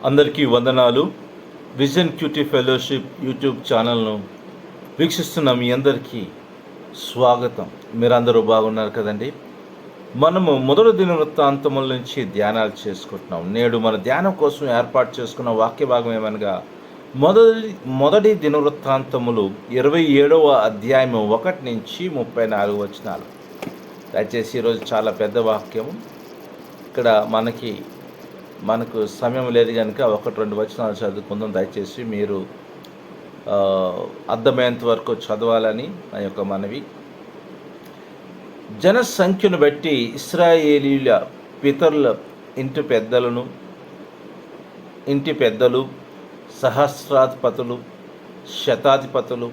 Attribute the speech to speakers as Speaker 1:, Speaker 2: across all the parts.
Speaker 1: అందరికీ వందనాలు. Vision cutie fellowship YouTube ఛానల్ను వీక్షిస్తున్న మీ అందరికీ స్వాగతం. మీరందరూ బాగున్నారు కదండి. మనము మొదటి దినవృత్తాంతముల నుంచి ధ్యానాలు చేసుకుంటున్నాం. నేడు మన ధ్యానం కోసం ఏర్పాటు చేసుకున్న వాక్య భాగం ఏమనగా మొదటి దినవృత్తాంతములు 27వ అధ్యాయము 1 నుంచి 34 వచనాలు. దయచేసి ఈరోజు చాలా పెద్ద వాక్యం. ఇక్కడ మనకు సమయం లేదు కనుక 1-2 వచనాలు చదువుకుందాం. దయచేసి మీరు అర్థమయ్యేంత వరకు చదవాలని నా యొక్క మనవి. జనసంఖ్యను బట్టి ఇశ్రాయేలీల పితరుల ఇంటి పెద్దలు సహస్రాధిపతులు శతాధిపతులు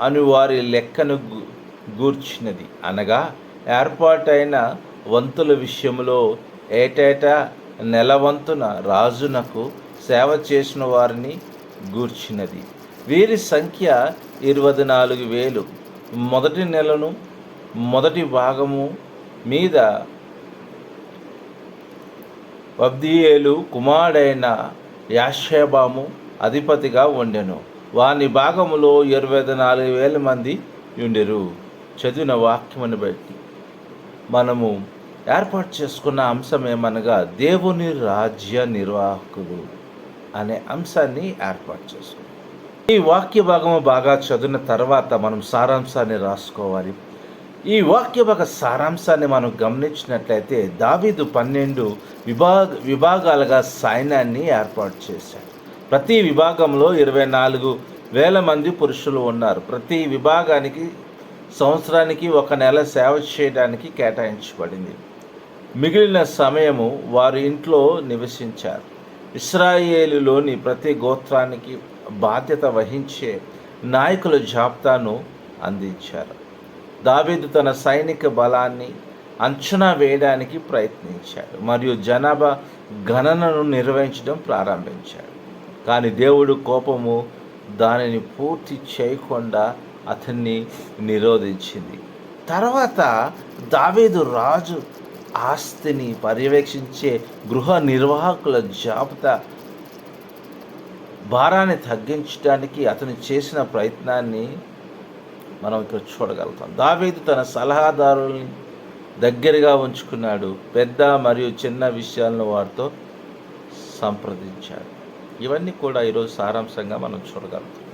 Speaker 1: అని వారి లెక్కను గూర్చినది, అనగా ఏర్పాటైన వంతుల విషయంలో ఏటేటా నెలవంతున రాజునకు సేవ చేసిన వారిని గూర్చినది. వీరి సంఖ్య 24,000. మొదటి నెలను మొదటి భాగము మీద అబ్దీయేలు కుమారుడైన యాషేబాము అధిపతిగా ఉండెను. వాని భాగములో 24,000 మంది ఉండెరు. చదివిన వాక్యమును బట్టి మనము ఏర్పాటు చేసుకున్న అంశం ఏమనగా దేవుని రాజ్య నిర్వాహకులు అనే అంశాన్ని ఏర్పాటు చేసుకున్నాం. ఈ వాక్య భాగము బాగా చదివిన తర్వాత మనం సారాంశాన్ని రాసుకోవాలి. ఈ వాక్య భాగ సారాంశాన్ని మనం గమనించినట్లయితే దావీదు 12 విభాగాలుగా సైన్యాన్ని ఏర్పాటు చేశాడు. ప్రతి విభాగంలో 24,000 మంది పురుషులు ఉన్నారు. ప్రతి విభాగానికి సంవత్సరానికి 1 నెల సేవ చేయడానికి కేటాయించబడింది. మిగిలిన సమయము వారి ఇంట్లో నివసించారు. ఇశ్రాయేలులోని ప్రతి గోత్రానికి బాధ్యత వహించే నాయకుల జాబితాను అందించారు. దావీదు తన సైనిక బలాన్ని అంచనా వేయడానికి ప్రయత్నించాడు మరియు జనాభా గణనను నిర్వహించడం ప్రారంభించాడు. కానీ దేవుడు కోపము దానిని పూర్తి చేయకుండా అతన్ని నిరోధించింది. తర్వాత దావీదు రాజు ఆస్తిని పర్యవేక్షించే గృహ నిర్వాహకుల జాబితా భారాన్ని తగ్గించడానికి అతను చేసిన ప్రయత్నాన్ని మనం ఇక్కడ చూడగలుగుతాం. దావీదు తన సలహాదారుల్ని దగ్గరగా ఉంచుకున్నాడు. పెద్ద మరియు చిన్న విషయాలను వారితో సంప్రదించాడు. ఇవన్నీ కూడా ఈరోజు సారాంశంగా మనం చూడగలుగుతాం.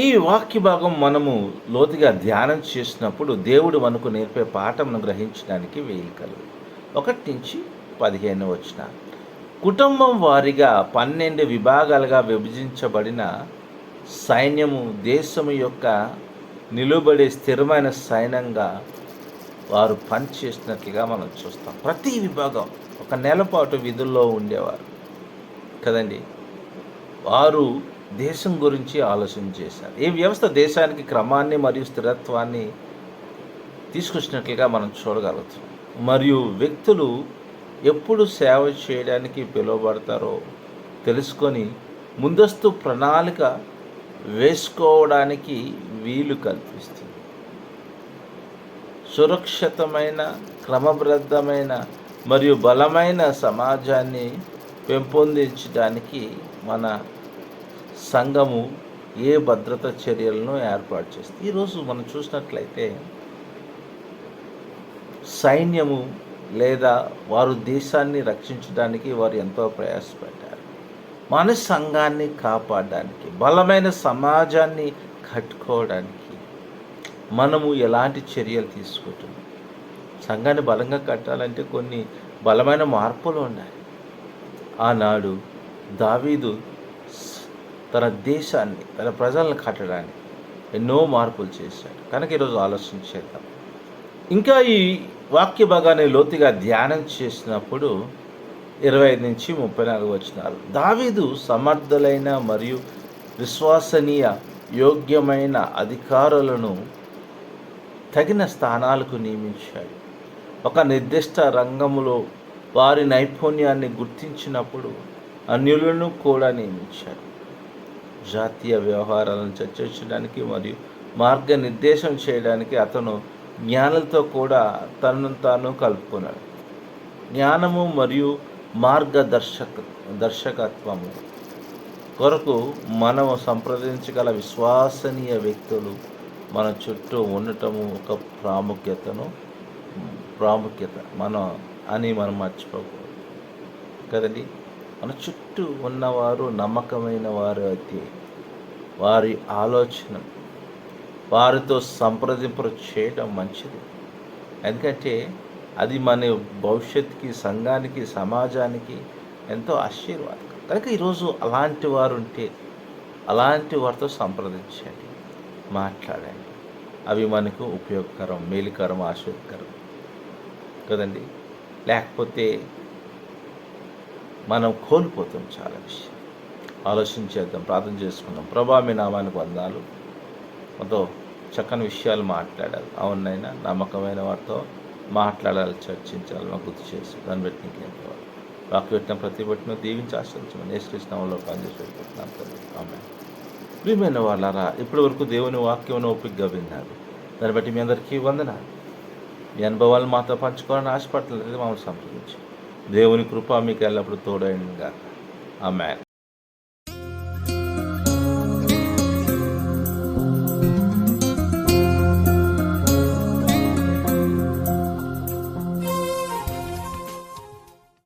Speaker 1: ఈ వాక్య భాగం మనము లోతుగా ధ్యానం చేసినప్పుడు దేవుడు మనకు నేర్పే పాఠమును గ్రహించడానికి వీలు కలుగు. 1-15 వచనాలు. కుటుంబం వారిగా 12 విభాగాలుగా విభజించబడిన సైన్యము దేశము యొక్క నిలుబడే స్థిరమైన సైన్యంగా వారు పనిచేసినట్లుగా మనం చూస్తాం. ప్రతి విభాగం 1 నెల పాటు విధుల్లో ఉండేవారు కదండి. వారు దేశం గురించి ఆలోచన చేశారు. ఈ వ్యవస్థ దేశానికి క్రమాన్ని మరియు స్థిరత్వాన్ని తీసుకొచ్చినట్లుగా మనం చూడగలుగుతాం. మరియు వ్యక్తులు ఎప్పుడు సేవ చేయడానికి పిలువబడతారో తెలుసుకొని ముందస్తు ప్రణాళిక వేసుకోవడానికి వీలు కల్పిస్తుంది. సురక్షితమైన, క్రమబద్ధమైన మరియు బలమైన సమాజాన్ని పెంపొందించడానికి మన సంఘము ఏ భద్రతా చర్యలను ఏర్పాటు చేస్తుంది. ఈరోజు మనం చూసినట్లయితే సైన్యము లేదా వారు దేశాన్ని రక్షించడానికి వారు ఎంతో ప్రయాసపడ్డారు. మన సంఘాన్ని కాపాడడానికి, బలమైన సమాజాన్ని కట్టుకోవడానికి మనము ఎలాంటి చర్యలు తీసుకుంటున్నాం? సంఘాన్ని బలంగా కట్టాలంటే కొన్ని బలమైన మార్పులు ఉన్నాయి. ఆనాడు దావీదు తన దేశాన్ని, తన ప్రజలను కట్టడానికి ఎన్నో మార్పులు చేశాడు. కనుక ఈరోజు ఆలోచన చేద్దాం. ఇంకా ఈ వాక్య భాగాన్ని లోతుగా ధ్యానం చేసినప్పుడు 25-34 వచనాలు. దావీదు సమర్థులైన మరియు విశ్వసనీయ యోగ్యమైన అధికారులను తగిన స్థానాలకు నియమించాడు. ఒక నిర్దిష్ట రంగంలో వారి నైపుణ్యాన్ని గుర్తించినప్పుడు అన్యులను కూడా నియమించాడు. జాతీయ వ్యవహారాలను చర్చించడానికి మరియు మార్గనిర్దేశం చేయడానికి అతను జ్ఞానులతో కూడా తనను తాను కలుపుకున్నాడు. జ్ఞానము మరియు మార్గదర్శకత్వము కొరకు మనం సంప్రదించగల విశ్వసనీయ వ్యక్తులు మన చుట్టూ ఉండటము ఒక ప్రాముఖ్యత మనం మర్చిపోకూడదు కదండి. మన చుట్టూ ఉన్నవారు నమ్మకమైన వారు అయితే వారి ఆలోచన వారితో సంప్రదింపులు చేయడం మంచిది. ఎందుకంటే అది మన భవిష్యత్తుకి, సంఘానికి, సమాజానికి ఎంతో ఆశీర్వాదం. కనుక ఈరోజు అలాంటి వారు ఉంటే అలాంటి వారితో సంప్రదించండి, మాట్లాడండి. అవి మనకు ఉపయోగకరం, మేలుకరం, ఆశీర్వదకరం కదండి. లేకపోతే మనం కోల్పోతాం చాలా విషయం. ఆలోచించేద్దాం, ప్రార్థన చేసుకుందాం. ప్రభా, మీ నామానికి వందనాలు. మాతో చక్కని విషయాలు మాట్లాడాలి. అవునైనా నమ్మకమైన వారితో మాట్లాడాలి, చర్చించాలి. మాకు గుర్తు చేసి దాన్ని బట్టి నీకు వాక్య పెట్టిన ప్రతి బట్టిన దీవించి ఆశ్రయించమని యేసుక్రీస్తునామములో పనిచేసి పెట్టుకుంటున్నాను తండ్రి. ఆమేన్. ప్రియమైన వాళ్ళారా, ఇప్పటి వరకు దేవుని వాక్యం ఓపికగా విన్నారు. దాన్ని బట్టి మీ అందరికీ వందనాలు. మీ అనుభవాలు మాతో పంచుకోవాలని ఆశపడలేదు, మమ్మల్ని సంప్రదించి దేవుని కృప మీకు ఎల్లప్పుడూ తోడైంది గాక. ఆమేన్.